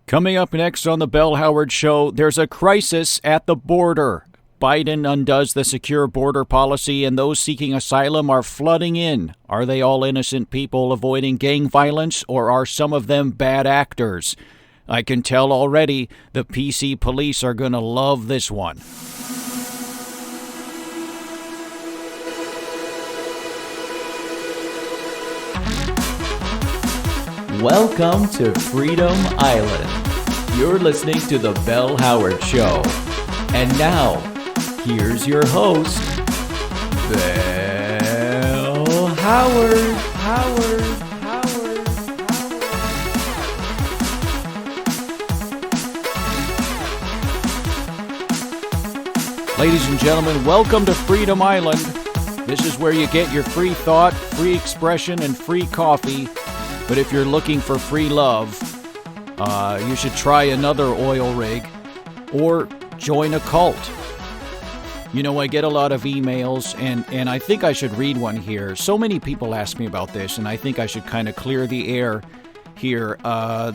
Coming up next on the Bell Howard Show, there's a crisis at the border. Biden undoes the secure border policy and those seeking asylum are flooding in. Are they all innocent people avoiding gang violence, or are some of them bad actors? I can tell already the PC police are going to love this one. Welcome to Freedom Island. You're listening to The Bell Howard Show. And now, here's your host, Bell Howard. Ladies and gentlemen, welcome to Freedom Island. This is where you get your free thought, free expression, and free coffee. But if you're looking for free love, you should try another oil rig or join a cult. You know, I get a lot of emails, and I think I should read one here. So many people ask me about this, and I think I should kind of clear the air here.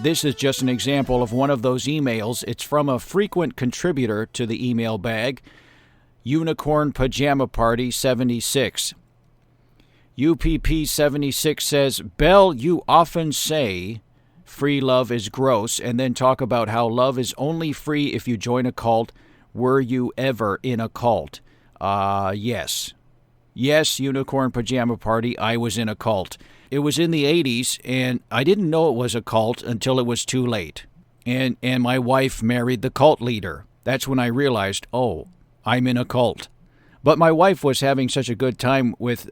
This is just an example of one of those emails. It's from a frequent contributor to the email bag, Unicorn Pajama Party 76. UPP76 says, Bell, you often say free love is gross and then talk about how love is only free if you join a cult. Were you ever in a cult? Yes. Yes, Unicorn Pajama Party, I was in a cult. It was in the 80s, and I didn't know it was a cult until it was too late. And my wife married the cult leader. That's when I realized, oh, I'm in a cult. But my wife was having such a good time with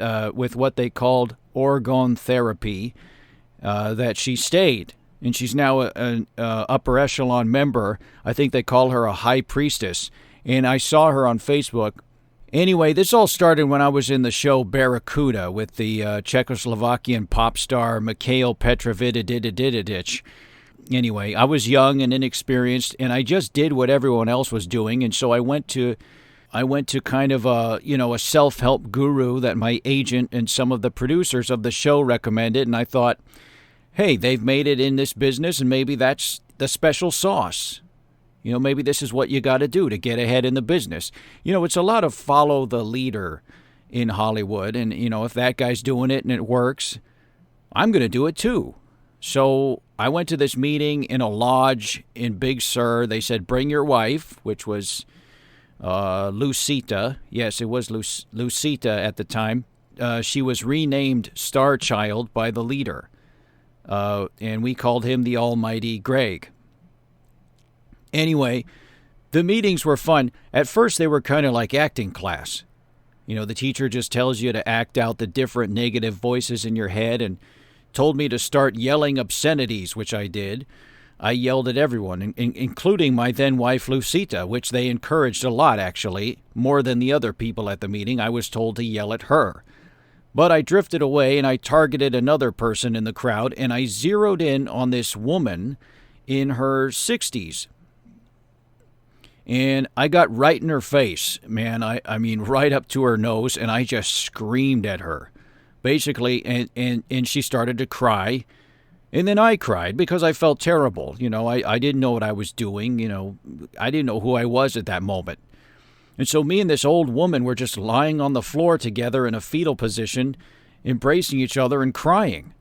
what they called orgone therapy that she stayed. And she's now an upper echelon member. I think they call her a high priestess. And I saw her on Facebook. Anyway, this all started when I was in the show Barracuda with the Czechoslovakian pop star Mikhail Petrovic. Anyway, I was young and inexperienced, and I just did what everyone else was doing. And so I went to kind of a self-help guru that my agent and some of the producers of the show recommended, and I thought, hey, they've made it in this business, and maybe that's the special sauce. You know, maybe this is what you got to do to get ahead in the business. You know, it's a lot of follow the leader in Hollywood, and, you know, if that guy's doing it and it works, I'm going to do it too. So I went to this meeting in a lodge in Big Sur. They said, bring your wife, which was Lucita. Yes, it was Lucita at the time. She was renamed Star Child by the leader. And we called him the Almighty Greg. Anyway, the meetings were fun. At first, they were kind of like acting class. You know, the teacher just tells you to act out the different negative voices in your head and told me to start yelling obscenities, which I did. I yelled at everyone, including my then-wife Lucita, which they encouraged a lot, actually, more than the other people at the meeting. I was told to yell at her. But I drifted away, and I targeted another person in the crowd, and I zeroed in on this woman in her 60s. And I got right in her face, man. I mean, right up to her nose, and I just screamed at her, basically, and she started to cry. And then I cried because I felt terrible. You know, I didn't know what I was doing. You know, I didn't know who I was at that moment. And so me and this old woman were just lying on the floor together in a fetal position, embracing each other and crying.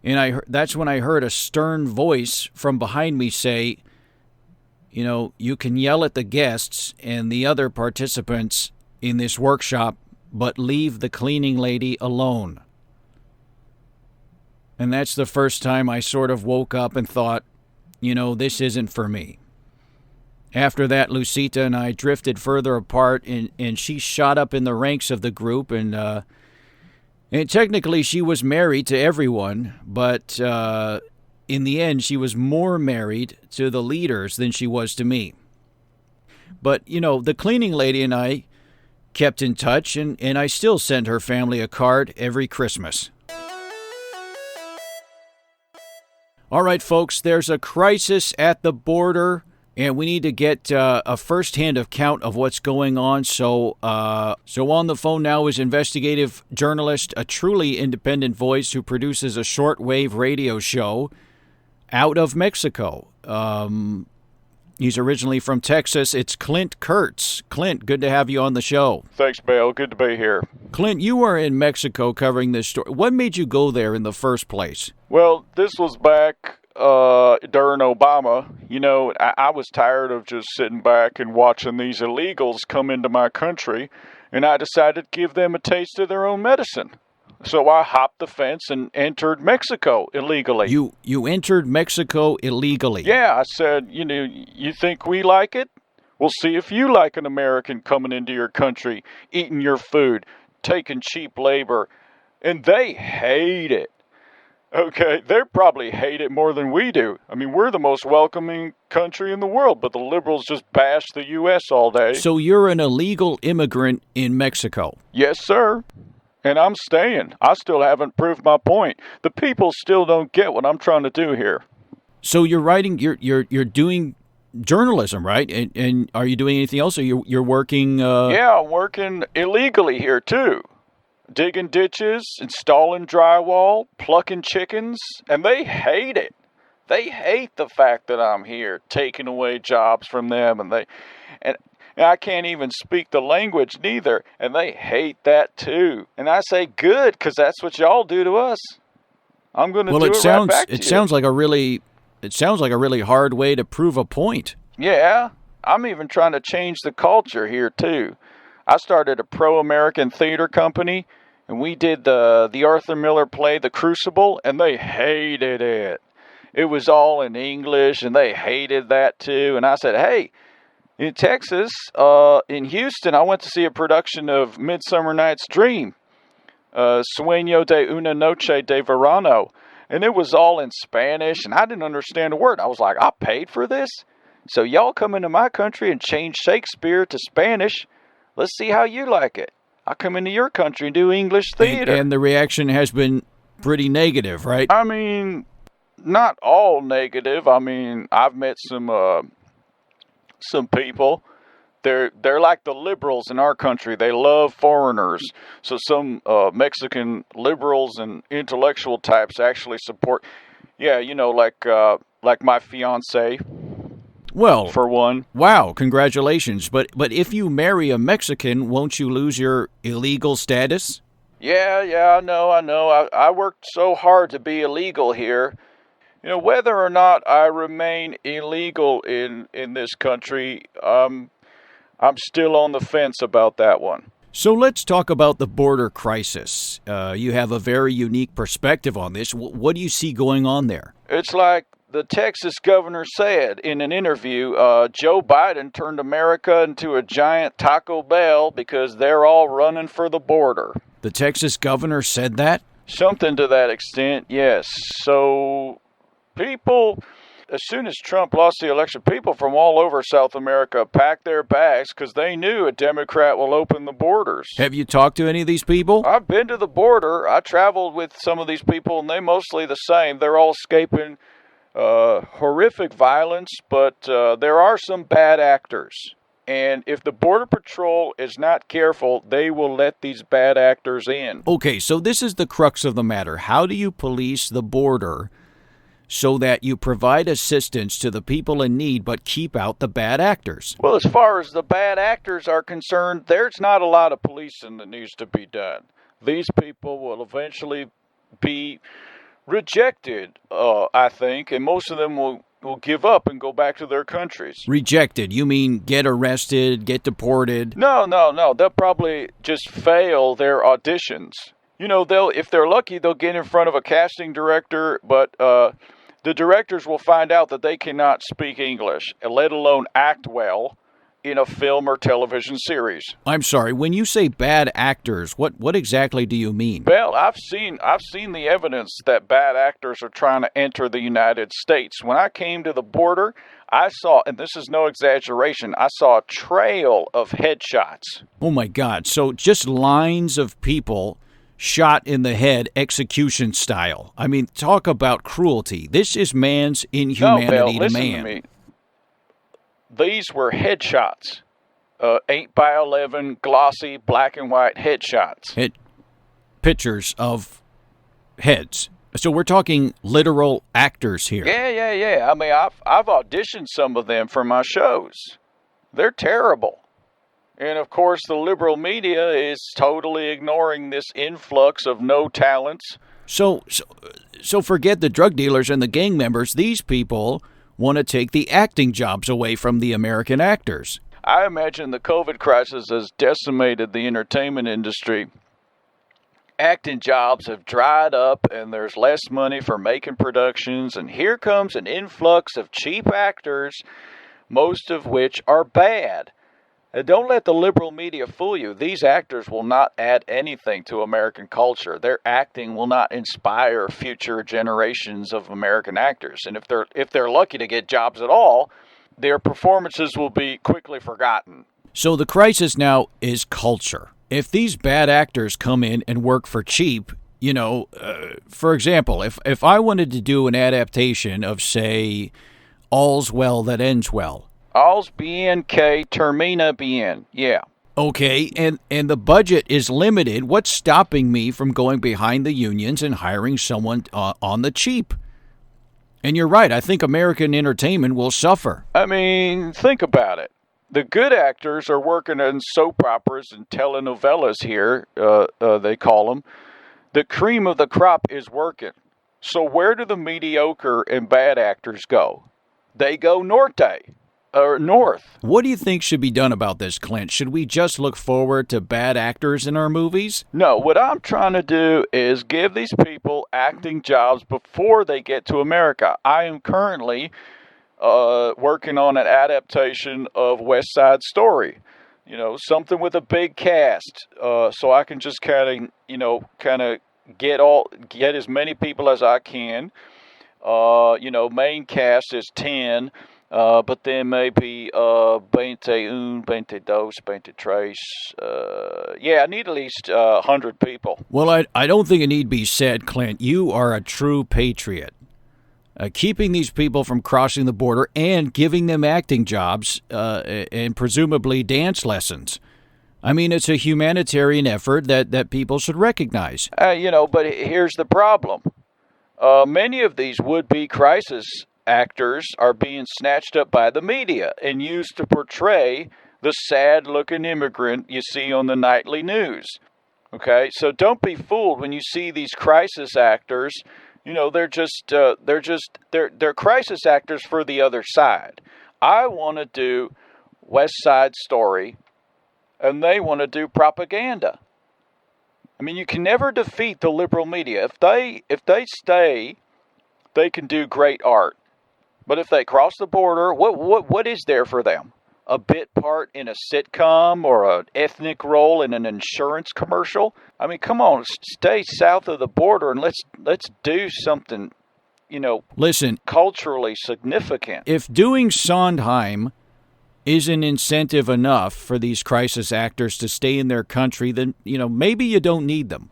And that's when I heard a stern voice from behind me say, you know, you can yell at the guests and the other participants in this workshop, but leave the cleaning lady alone. And that's the first time I sort of woke up and thought, you know, this isn't for me. After that, Lucita and I drifted further apart, and she shot up in the ranks of the group, and technically she was married to everyone, but in the end she was more married to the leaders than she was to me. But, you know, the cleaning lady and I kept in touch, and I still send her family a card every Christmas. All right, folks, there's a crisis at the border, and we need to get a first-hand account of what's going on. So on the phone now is investigative journalist, a truly independent voice who produces a shortwave radio show out of Mexico. He's originally from Texas. It's Clint Kurtz. Clint, good to have you on the show. Thanks, Bill. Good to be here. Clint, you were in Mexico covering this story. What made you go there in the first place? Well, this was back during Obama. You know, I was tired of just sitting back and watching these illegals come into my country, and I decided to give them a taste of their own medicine. So I hopped the fence and entered Mexico illegally. You entered Mexico illegally? Yeah, I said, you know, you think we like it? We'll see if you like an American coming into your country, eating your food, taking cheap labor. And they hate it. Okay, they probably hate it more than we do. I mean, we're the most welcoming country in the world, but the liberals just bash the U.S. all day. So you're an illegal immigrant in Mexico? Yes, sir. And I'm staying. I still haven't proved my point. The people still don't get what I'm trying to do here. So you're writing, you're doing journalism, right? And are you doing anything else? Or you're working? Yeah, I'm working illegally here too, digging ditches, installing drywall, plucking chickens, and they hate it. They hate the fact that I'm here, taking away jobs from them, and I can't even speak the language neither, and they hate that too. And I say, good, because that's what y'all do to us. I'm going to do it right back to you. It sounds like a really hard way to prove a point. Yeah, I'm even trying to change the culture here too. I started a pro-American theater company, and we did the Arthur Miller play, The Crucible, and they hated it. It was all in English, and they hated that too. And I said, hey, in Texas, in Houston, I went to see a production of Midsummer Night's Dream, Sueño de una noche de verano, and it was all in Spanish, and I didn't understand a word. I was like, I paid for this? So y'all come into my country and change Shakespeare to Spanish. Let's see how you like it. I come into your country and do English theater. And the reaction has been pretty negative, right? I mean, not all negative. I mean, I've met some people. They're like the liberals in our country. They love foreigners. So some Mexican liberals and intellectual types actually support. Yeah, you know, like my fiance. Well, for one. Wow, congratulations. But if you marry a Mexican, won't you lose your illegal status? Yeah, I know. I worked so hard to be illegal here. You know, whether or not I remain illegal in this country, I'm still on the fence about that one. So let's talk about the border crisis. You have a very unique perspective on this. What do you see going on there? It's like the Texas governor said in an interview, Joe Biden turned America into a giant Taco Bell because they're all running for the border. The Texas governor said that? Something to that extent, yes. So people, as soon as Trump lost the election, people from all over South America packed their bags because they knew a Democrat will open the borders. Have you talked to any of these people? I've been to the border. I traveled with some of these people, and they're mostly the same. They're all escaping horrific violence, but there are some bad actors. And if the Border Patrol is not careful, they will let these bad actors in. Okay, so this is the crux of the matter. How do you police the border so that you provide assistance to the people in need but keep out the bad actors? Well, as far as the bad actors are concerned, there's not a lot of policing that needs to be done. These people will eventually be rejected, I think, and most of them will give up and go back to their countries. Rejected? You mean get arrested, get deported? No. They'll probably just fail their auditions. You know, if they're lucky, they'll get in front of a casting director, but the directors will find out that they cannot speak English, let alone act well in a film or television series. I'm sorry, when you say bad actors, what exactly do you mean? Well, I've seen the evidence that bad actors are trying to enter the United States. When I came to the border, I saw, and this is no exaggeration, I saw a trail of headshots. Oh my God, so just lines of people shot in the head, execution style. I mean, talk about cruelty. This is man's inhumanity no, Bill, to listen man. To me. These were headshots, 8x11 glossy black and white headshots. Pictures of heads. So we're talking literal actors here. Yeah. I mean, I've auditioned some of them for my shows. They're terrible. And, of course, the liberal media is totally ignoring this influx of no talents. So forget the drug dealers and the gang members. These people want to take the acting jobs away from the American actors. I imagine the COVID crisis has decimated the entertainment industry. Acting jobs have dried up, and there's less money for making productions. And here comes an influx of cheap actors, most of which are bad. Don't let the liberal media fool you. These actors will not add anything to American culture. Their acting will not inspire future generations of American actors. And if they're lucky to get jobs at all, their performances will be quickly forgotten. So the crisis now is culture. If these bad actors come in and work for cheap, for example, if I wanted to do an adaptation of, say, All's Well That Ends Well. All's bien que termina bien. Yeah. Okay, and the budget is limited. What's stopping me from going behind the unions and hiring someone on the cheap? And you're right. I think American entertainment will suffer. I mean, think about it. The good actors are working in soap operas and telenovelas here, they call them. The cream of the crop is working. So where do the mediocre and bad actors go? They go north. What do you think should be done about this, Clint? Should we just look forward to bad actors in our movies? No, what I'm trying to do is give these people acting jobs before they get to America. I am currently working on an adaptation of West Side Story. Something with a big cast, so I can just kind of get as many people as I can. Main cast is 10. But then maybe 21, 22, 23. I need at least 100 people. Well, I don't think it need be said, Clint. You are a true patriot. Keeping these people from crossing the border and giving them acting jobs and presumably dance lessons. I mean, it's a humanitarian effort that people should recognize. But here's the problem. Many of these would-be crisis actors are being snatched up by the media and used to portray the sad-looking immigrant you see on the nightly news. Okay, so don't be fooled when you see these crisis actors. They're crisis actors for the other side. I want to do West Side Story, and they want to do propaganda. I mean, you can never defeat the liberal media. If they stay, they can do great art. But if they cross the border, what is there for them? A bit part in a sitcom or an ethnic role in an insurance commercial? I mean, come on, stay south of the border and let's do something, Listen, culturally significant. If doing Sondheim isn't incentive enough for these crisis actors to stay in their country, then, maybe you don't need them.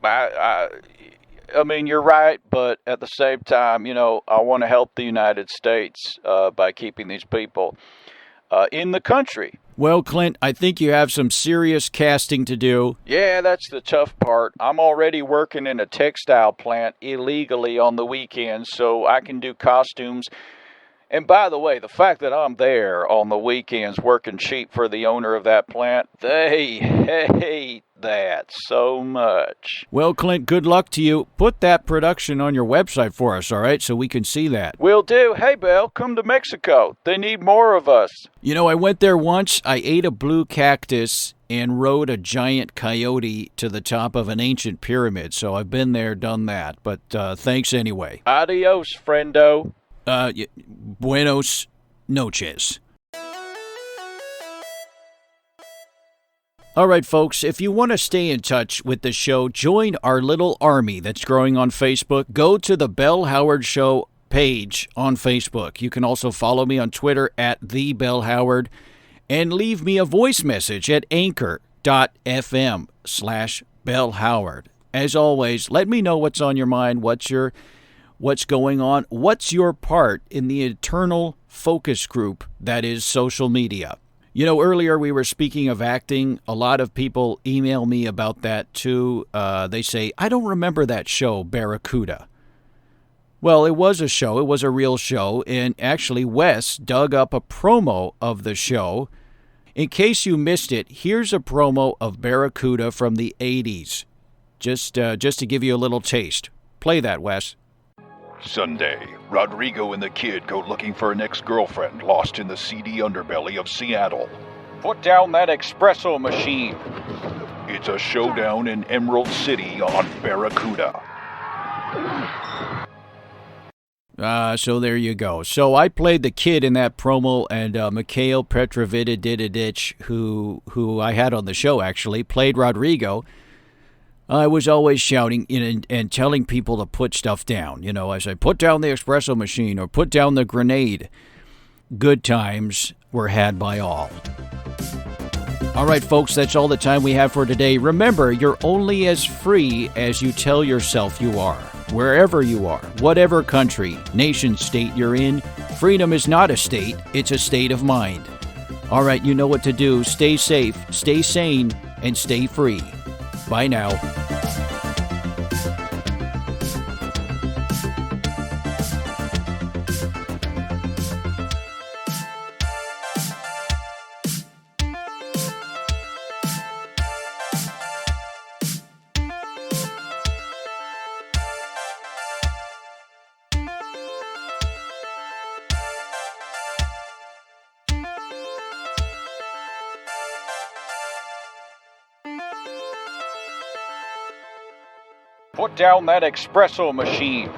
I mean, you're right, but at the same time, I want to help the United States by keeping these people in the country. Well, Clint, I think you have some serious casting to do. Yeah, that's the tough part. I'm already working in a textile plant illegally on the weekends, so I can do costumes. And by the way, the fact that I'm there on the weekends working cheap for the owner of that plant, they hate that so much. Well, Clint, good luck to you. Put that production on your website for us, all right, so we can see that. Will do. Hey, Bill, come to Mexico. They need more of us. I went there once. I ate a blue cactus and rode a giant coyote to the top of an ancient pyramid, so I've been there, done that. But thanks anyway. Adios, friendo. Buenos noches. All right, folks, if you want to stay in touch with the show, join our little army that's growing on Facebook. Go to the Bell Howard Show page on Facebook. You can also follow me on Twitter at @TheBellHoward and leave me a voice message at anchor.fm/BellHoward. As always, let me know what's on your mind, what's going on, what's your part in the eternal focus group that is social media. Earlier we were speaking of acting. A lot of people email me about that too. They say, I don't remember that show, Barracuda. Well, it was a show. It was a real show. And actually, Wes dug up a promo of the show. In case you missed it, here's a promo of Barracuda from the 80s. Just to give you a little taste. Play that, Wes. Sunday, Rodrigo and the kid go looking for an ex-girlfriend lost in the seedy underbelly of Seattle. Put down that espresso machine. It's a showdown in Emerald City on Barracuda. So there you go. So I played the kid in that promo, and Mikhail Petrovitididich, who I had on the show actually, played Rodrigo. I was always shouting and telling people to put stuff down. I say, put down the espresso machine or put down the grenade. Good times were had by all. All right, folks, that's all the time we have for today. Remember, you're only as free as you tell yourself you are. Wherever you are, whatever country, nation, state you're in, freedom is not a state, it's a state of mind. All right, you know what to do. Stay safe, stay sane, and stay free. Bye now. Put down that espresso machine.